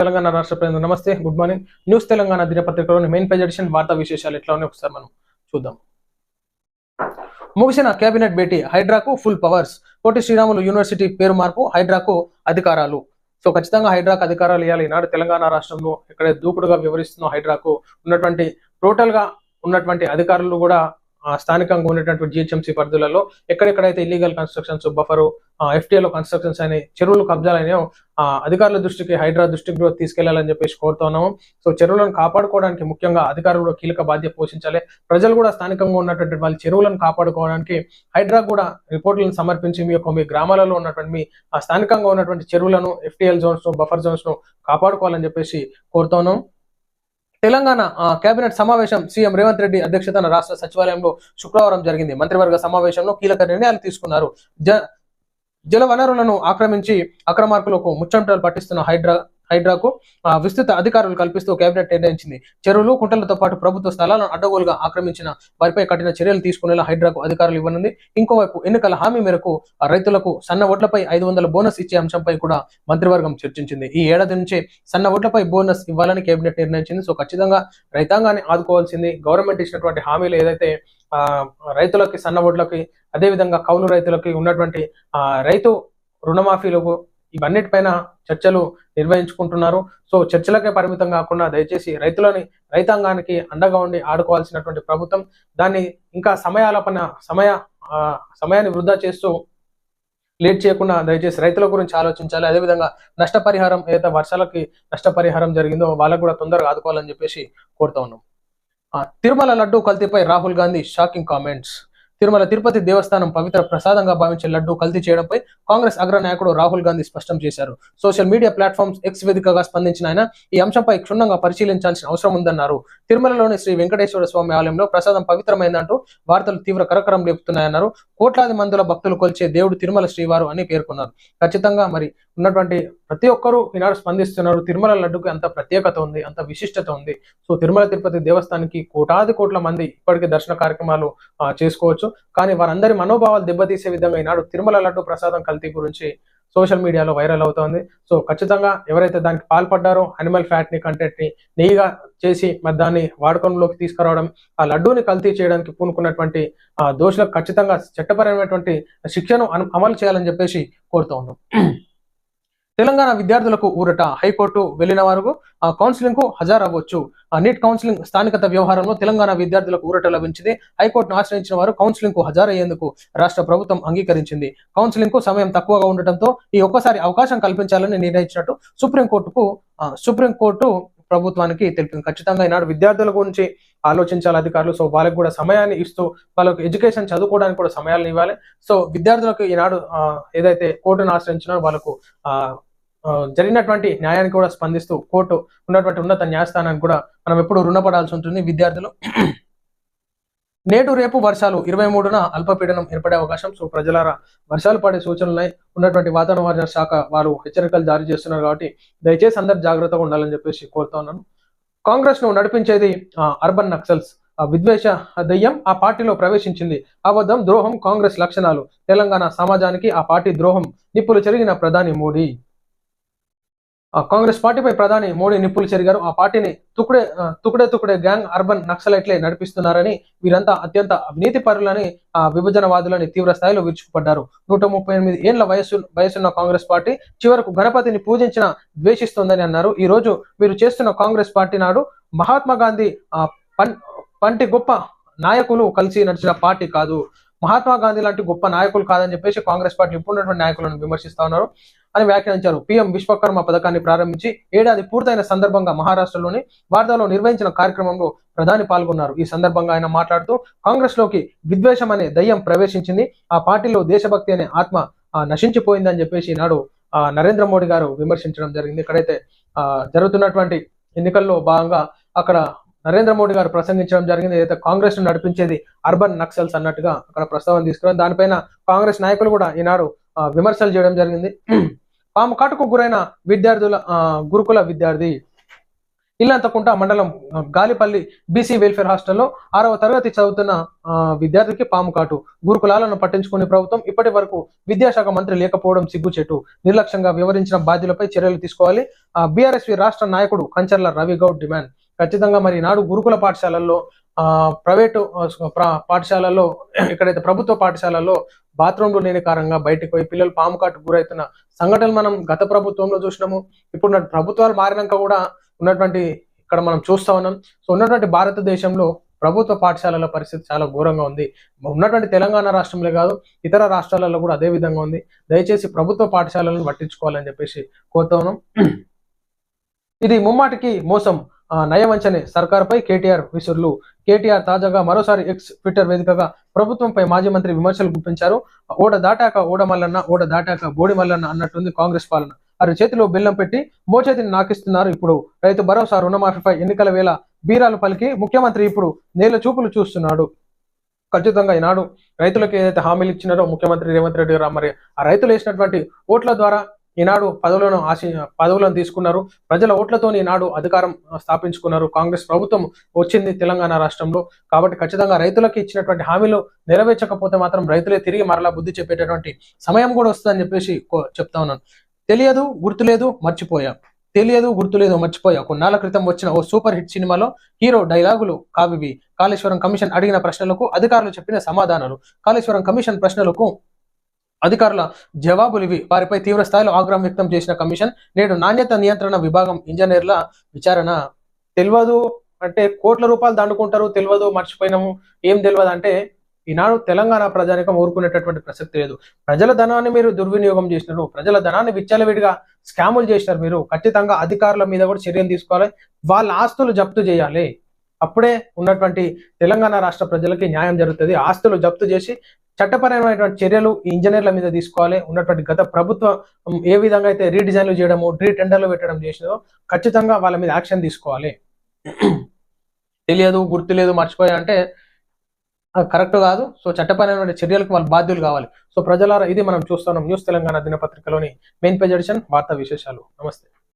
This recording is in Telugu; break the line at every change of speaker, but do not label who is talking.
తెలంగాణ రాష్ట్ర ప్రజలకు నమస్తే, గుడ్ మార్నింగ్. న్యూస్ తెలంగాణ దినపత్రికలోని మెయిన్ పేజ్ ఎడిషన్ వార్తా విశేషాలు ఎట్లా ఉన్నాయి ఒకసారి మనం చూద్దాం. ముగిసిన కేబినెట్ భేటీ, హైడ్రాకు full powers. Potti Sriramulu university పేరు మార్పు, హైడ్రాకు అధికారాలు. సో ఖచ్చితంగా హైడ్రాకు అధికారాలు ఇవ్వాలి. ఈనాడు తెలంగాణ రాష్ట్రంలో ఇక్కడ దూకుడుగా వివరిస్తున్న హైడ్రాకు ఉన్నటువంటి టోటల్ గా ఉన్నటువంటి అధికారులు కూడా స్థానికంగా ఉన్నటువంటి జిహెచ్ఎంసీ పరిధులలో ఎక్కడెక్కడైతే ఇల్లీగల్ కన్స్ట్రక్షన్స్, బఫరు, ఎఫ్టీఏలో కన్స్ట్రక్షన్స్ అని చెరువులు కబ్జాలైనాయో అధికారుల దృష్టికి, హైడ్రా దృష్టికి కూడా తీసుకెళ్లాలని చెప్పేసి కోరుతున్నాము. సో చెరువులను కాపాడుకోవడానికి ముఖ్యంగా అధికారులు కూడా కీలక బాధ్యత పోషించాలి. ప్రజలు కూడా స్థానికంగా ఉన్నటువంటి వాళ్ళ చెరువులను కాపాడుకోవడానికి హైడ్రా కూడా రిపోర్టులను సమర్పించి మీ గ్రామాలలో ఉన్నటువంటి మీ స్థానికంగా ఉన్నటువంటి చెరువులను, ఎఫ్టీఎల్ జోన్స్, బఫర్ జోన్స్ ను కాపాడుకోవాలని చెప్పేసి కోరుతున్నాం. తెలంగాణ కేబినెట్ సమావేశం సీఎం రేవంత్ రెడ్డి అధ్యక్షతన రాష్ట్ర సచివాలయంలో శుక్రవారం జరిగింది. మంత్రివర్గ సమావేశంలో కీలక నిర్ణయాలు తీసుకున్నారు. జల వనరులను ఆక్రమించి అక్రమార్కులకు ముచ్చంటలు పట్టిస్తున్న హైడ్రాకు విస్తృత అధికారులు కల్పిస్తూ కేబినెట్ నిర్ణయించింది. చెరువులు, కుంటలతో పాటు ప్రభుత్వ స్థలాలను అడ్డగోలుగా ఆక్రమించిన వారిపై కఠిన చర్యలు తీసుకునేలా హైడ్రాకు అధికారులు ఇవ్వనుంది. ఇంకోవైపు ఎన్నికల హామీ మేరకు రైతులకు సన్న ఓట్లపై 500 బోనస్ ఇచ్చే అంశంపై కూడా మంత్రివర్గం చర్చించింది. ఈ ఏడాది నుంచే సన్న ఓట్లపై బోనస్ ఇవ్వాలని కేబినెట్ నిర్ణయించింది. సో ఖచ్చితంగా రైతాంగాన్ని ఆదుకోవాల్సింది. గవర్నమెంట్ ఇచ్చినటువంటి హామీలు ఏదైతే రైతులకి, సన్న ఓట్లకి, అదేవిధంగా కౌలు రైతులకి ఉన్నటువంటి రైతు రుణమాఫీలకు ఇవన్నిటిపైన చర్చలు నిర్వహించుకుంటున్నారు. సో చర్చలకే పరిమితం కాకుండా దయచేసి రైతాంగానికి అండగా ఉండి ఆడుకోవాల్సినటువంటి ప్రభుత్వం దాన్ని ఇంకా సమయాన్ని వృధా చేస్తూ లేట్ చేయకుండా దయచేసి రైతుల గురించి ఆలోచించాలి. అదేవిధంగా నష్టపరిహారం, ఏదైతే వర్షాలకి నష్టపరిహారం జరిగిందో వాళ్ళకు కూడా తొందరగా ఆదుకోవాలని చెప్పేసి కోరుతా ఉన్నాం. తిరుమల లడ్డూ కల్తీపై రాహుల్ గాంధీ షాకింగ్ కామెంట్స్. తిరుమల తిరుపతి దేవస్థానం పవిత్ర ప్రసాదంగా భావించే లడ్డూ కల్తీ చేయడంపై కాంగ్రెస్ అగ్రనాయకుడు రాహుల్ గాంధీ స్పష్టం చేశారు. సోషల్ మీడియా ప్లాట్ఫామ్స్ ఎక్స్ వేదికగా స్పందించిన ఆయన ఈ అంశంపై క్షుణ్ణంగా పరిశీలించాల్సిన అవసరం ఉందన్నారు. తిరుమలలోని శ్రీ వెంకటేశ్వర స్వామి ఆలయంలో ప్రసాదం పవిత్రమైందంటూ వార్తలు తీవ్ర కరకరం లేపుతున్నాయన్నారు. కోట్లాది మందుల భక్తులు కొలిచే దేవుడు తిరుమల శ్రీవారు అని పేర్కొన్నారు. ఖచ్చితంగా మరి ఉన్నటువంటి ప్రతి ఒక్కరూ ఈనాడు స్పందిస్తున్నారు. తిరుమల లడ్డుకి అంత ప్రత్యేకత ఉంది, అంత విశిష్టత ఉంది. సో తిరుమల తిరుపతి దేవస్థానానికి కోట్ల మంది ఇప్పటికీ దర్శన కార్యక్రమాలు చేసుకోవచ్చు. కానీ వారందరి మనోభావాలు దెబ్బతీసే విధంగా ఈనాడు తిరుమల లడ్డు ప్రసాదం కల్తీ గురించి సోషల్ మీడియాలో వైరల్ అవుతోంది. సో ఖచ్చితంగా ఎవరైతే దానికి పాల్పడ్డారో అనిమల్ ఫ్యాట్ ని, కంటెంట్ ని నెయ్యిగా చేసి మరి దాన్ని వాడకంలోకి తీసుకురావడం, ఆ లడ్డూని కల్తీ చేయడానికి పూనుకున్నటువంటి దోషులకు ఖచ్చితంగా చట్టపరమైనటువంటి శిక్షను అమలు చేయాలని చెప్పేసి కోరుతూ ఉన్నాం. తెలంగాణ విద్యార్థులకు ఊరట, హైకోర్టు వెళ్లిన వారు కౌన్సిలింగ్ కు హాజరవ్వచ్చు. నీట్ కౌన్సిలింగ్ స్థానికత వ్యవహారంలో తెలంగాణ విద్యార్థులకు ఊరట లభించింది. హైకోర్టును ఆశ్రయించిన వారు కౌన్సిలింగ్ కు హాజరయ్యేందుకు రాష్ట్ర ప్రభుత్వం అంగీకరించింది. కౌన్సిలింగ్ కు సమయం తక్కువగా ఉండటంతో ఈ ఒక్కసారి అవకాశం కల్పించాలని నిర్ణయించినట్టు సుప్రీంకోర్టు ప్రభుత్వానికి తెలిపింది. ఖచ్చితంగా ఈనాడు విద్యార్థుల గురించి ఆలోచించాలి అధికారులు. సో వాళ్ళకి కూడా సమయాన్ని ఇస్తూ వాళ్ళకు ఎడ్యుకేషన్ చదువుకోవడానికి కూడా సమయాలను ఇవ్వాలి. సో విద్యార్థులకు ఈనాడు ఏదైతే కోర్టును ఆశ్రయించినారో వాళ్ళకు జరిగినటువంటి న్యాయానికి కూడా స్పందిస్తూ కోర్టు ఉన్నటువంటి ఉన్నత న్యాయస్థానానికి కూడా మనం ఎప్పుడు రుణపడాల్సి ఉంటుంది విద్యార్థులు. నేడు రేపు వర్షాలు, 23న అల్పపీడనం ఏర్పడే అవకాశం. సో ప్రజలారా వర్షాలు పడే సూచనలు ఉన్నటువంటి వాతావరణ శాఖ వారు హెచ్చరికలు జారీ చేస్తున్నారు కాబట్టి దయచేసి అందరు జాగ్రత్తగా ఉండాలని చెప్పేసి కోరుతా ఉన్నాను. కాంగ్రెస్ ను నడిపించేది అర్బన్ నక్సల్స్, విద్వేష దయ్యం ఆ పార్టీలో ప్రవేశించింది. అబద్ధం, ద్రోహం కాంగ్రెస్ లక్షణాలు. తెలంగాణ సమాజానికి ఆ పార్టీ ద్రోహం. నిప్పులు చెరిగిన ప్రధాని మోడీ. కాంగ్రెస్ పార్టీపై ప్రధాని మోడీ నిప్పులు చెరిగారు. ఆ పార్టీని తుకుడే గ్యాంగ్, అర్బన్ నక్సలైట్లే నడిపిస్తున్నారని, వీరంతా అత్యంత అవినీతి పరులని, విభజనవాదులని తీవ్ర స్థాయిలో విరుచుకుపడ్డారు. 138 ఏళ్ల వయసున్న కాంగ్రెస్ పార్టీ చివరకు గణపతిని పూజించిన ద్వేషిస్తోందని అన్నారు. ఈ రోజు మీరు చేస్తున్న కాంగ్రెస్ పార్టీ నాడు మహాత్మా గాంధీ పంటి గొప్ప నాయకులు కలిసి నడిచిన పార్టీ కాదు. మహాత్మా గాంధీ లాంటి గొప్ప నాయకులు కాదని చెప్పేసి కాంగ్రెస్ పార్టీ ఇప్పుడున్నటువంటి నాయకులను విమర్శిస్తా ఉన్నారు అని వ్యాఖ్యానించారు. పీఎం విశ్వకర్మ పథకాన్ని ప్రారంభించి ఏడాది పూర్తయిన సందర్భంగా మహారాష్ట్రలోని వార్దాలో నిర్వహించిన కార్యక్రమంలో ప్రధాని పాల్గొన్నారు. ఈ సందర్భంగా ఆయన మాట్లాడుతూ కాంగ్రెస్ లోకి విద్వేషం అనే దయ్యం ప్రవేశించింది, ఆ పార్టీలో దేశభక్తి అనే ఆత్మ నశించిపోయిందని చెప్పేసి నాడు నరేంద్ర మోడీ గారు విమర్శించడం జరిగింది. ఇక్కడైతే జరుగుతున్నటువంటి ఎన్నికల్లో భాగంగా అక్కడ నరేంద్ర మోడీ గారు ప్రసంగించడం జరిగింది. ఏదైతే కాంగ్రెస్ ను నడిపించేది అర్బన్ నక్సల్స్ అన్నట్టుగా అక్కడ ప్రస్తావన తీసుకున్నారు. దానిపైన కాంగ్రెస్ నాయకులు కూడా ఈనాడు విమర్శలు చేయడం జరిగింది. పాము కాటుకు గురైన గురుకుల విద్యార్థి. ఇల్లంతకుంట మండలం గాలిపల్లి బీసీ వెల్ఫేర్ హాస్టల్లో 6వ తరగతి చదువుతున్న విద్యార్థికి పాము కాటు. గురుకులాలను పట్టించుకునే ప్రభుత్వం ఇప్పటి వరకు విద్యాశాఖ మంత్రి లేకపోవడం సిగ్గుచేటు. నిర్లక్ష్యంగా వివరించిన బాధ్యులపై చర్యలు తీసుకోవాలి. బీఆర్ఎస్వి రాష్ట్ర నాయకుడు కంచర్ల రవిగౌడ్ డిమాండ్. ఖచ్చితంగా మరి నాడు గురుకుల పాఠశాలల్లో ప్రైవేటు పాఠశాలల్లో ఎక్కడైతే ప్రభుత్వ పాఠశాలల్లో బాత్రూంలు లేని కారణంగా బయటకు పోయి పిల్లలు పాము కాటుకు గురవుతున్న సంఘటనలు మనం గత ప్రభుత్వంలో చూసినాము. ఇప్పుడు ప్రభుత్వాలు మారినాక కూడా ఉన్నటువంటి ఇక్కడ మనం చూస్తా ఉన్నాం. సో ఉన్నటువంటి భారతదేశంలో ప్రభుత్వ పాఠశాలల పరిస్థితి చాలా ఘోరంగా ఉంది. ఉన్నటువంటి తెలంగాణ రాష్ట్రంలో కాదు, ఇతర రాష్ట్రాలలో కూడా అదే విధంగా ఉంది. దయచేసి ప్రభుత్వ పాఠశాలలను పట్టించుకోవాలని చెప్పేసి కోరుతా ఉన్నాం. ఇది ముమ్మాటికి మోసం, నయవంచనే సర్కార్పై కేటీఆర్ విసురులు. కేటీఆర్ తాజాగా మరోసారి ఎక్స్ ట్విట్టర్ వేదికగా ప్రభుత్వంపై మాజీ మంత్రి విమర్శలు గుప్పించారు. ఓడ దాటాక ఓడ మల్లన్న, ఓడ దాటాక బోడి మల్లన్న అన్నట్టుంది కాంగ్రెస్ పాలన. అరి చేతిలో బెల్లం పెట్టి మోచేతిని నాకిస్తున్నారు. ఇప్పుడు రైతు భరోసా రుణమాఫీపై ఎన్నికల వేళ బీరాలు పలికి ముఖ్యమంత్రి ఇప్పుడు నేల చూపులు చూస్తున్నాడు. ఖచ్చితంగా ఈనాడు రైతులకు ఏదైతే హామీలు ఇచ్చినారో ముఖ్యమంత్రి రేవంత్ రెడ్డి గారు, మరి ఆ రైతులు వేసినటువంటి ఓట్ల ద్వారా ఈనాడు పదవులను తీసుకున్నారు. ప్రజల ఓట్లతో ఈనాడు అధికారం స్థాపించుకున్నారు. కాంగ్రెస్ ప్రభుత్వం వచ్చింది తెలంగాణ రాష్ట్రంలో. కాబట్టి ఖచ్చితంగా రైతులకు ఇచ్చినటువంటి హామీలు నెరవేర్చకపోతే మాత్రం రైతులే తిరిగి మరలా బుద్ధి చెప్పేటటువంటి సమయం కూడా వస్తుందని చెప్పేసి చెప్తా ఉన్నాను. తెలియదు గుర్తులేదు మర్చిపోయా, తెలియదు గుర్తులేదు మర్చిపోయా. కొన్నాళ్ల క్రితం వచ్చిన ఓ సూపర్ హిట్ సినిమాలో హీరో డైలాగులు కావివి. కాళేశ్వరం కమిషన్ అడిగిన ప్రశ్నలకు అధికారులు చెప్పిన సమాధానాలు, కాళేశ్వరం కమిషన్ ప్రశ్నలకు అధికారుల జవాబులు ఇవి. వారిపై తీవ్ర స్థాయిలో ఆగ్రహం వ్యక్తం చేసిన కమిషన్ నేడు నాణ్యత నియంత్రణ విభాగం ఇంజనీర్ల విచారణ. తెలియదు అంటే కోట్ల రూపాయలు దండుకుంటారు, తెలియదు మర్చిపోయినాము, ఏం తెలియదు అంటే ఈనాడు తెలంగాణ ప్రజానికం ఊరుకునేటటువంటి ప్రసక్తి లేదు. ప్రజల ధనాన్ని మీరు దుర్వినియోగం చేసినారు, ప్రజల ధనాన్ని విచ్చలవిడిగా స్కాములు చేసినారు. మీరు ఖచ్చితంగా అధికారుల మీద కూడా చర్యలు తీసుకోవాలి, వాళ్ళ ఆస్తులు జప్తు చేయాలి. అప్పుడే ఉన్నటువంటి తెలంగాణ రాష్ట్ర ప్రజలకి న్యాయం జరుగుతుంది. ఆస్తులు జప్తు చేసి చట్టపరమైనటువంటి చర్యలు ఇంజనీర్ల మీద తీసుకోవాలి. ఉన్నటువంటి గత ప్రభుత్వం ఏ విధంగా అయితే రీడిజైన్లు చేయడము, టెండర్లు పెట్టడం చేసినదో ఖచ్చితంగా వాళ్ళ మీద యాక్షన్ తీసుకోవాలి. తెలియదు గుర్తులేదు మర్చిపోయా అంటే కరెక్ట్ కాదు. సో చట్టపరమైన చర్యలకు వాళ్ళు బాధ్యులు కావాలి. సో ప్రజలారా, ఇది మనం చూస్తున్నాం న్యూస్ తెలంగాణ దినపత్రికలోని మెయిన్ పేజ్ ఎడిషన్ వార్తా విశేషాలు. నమస్తే.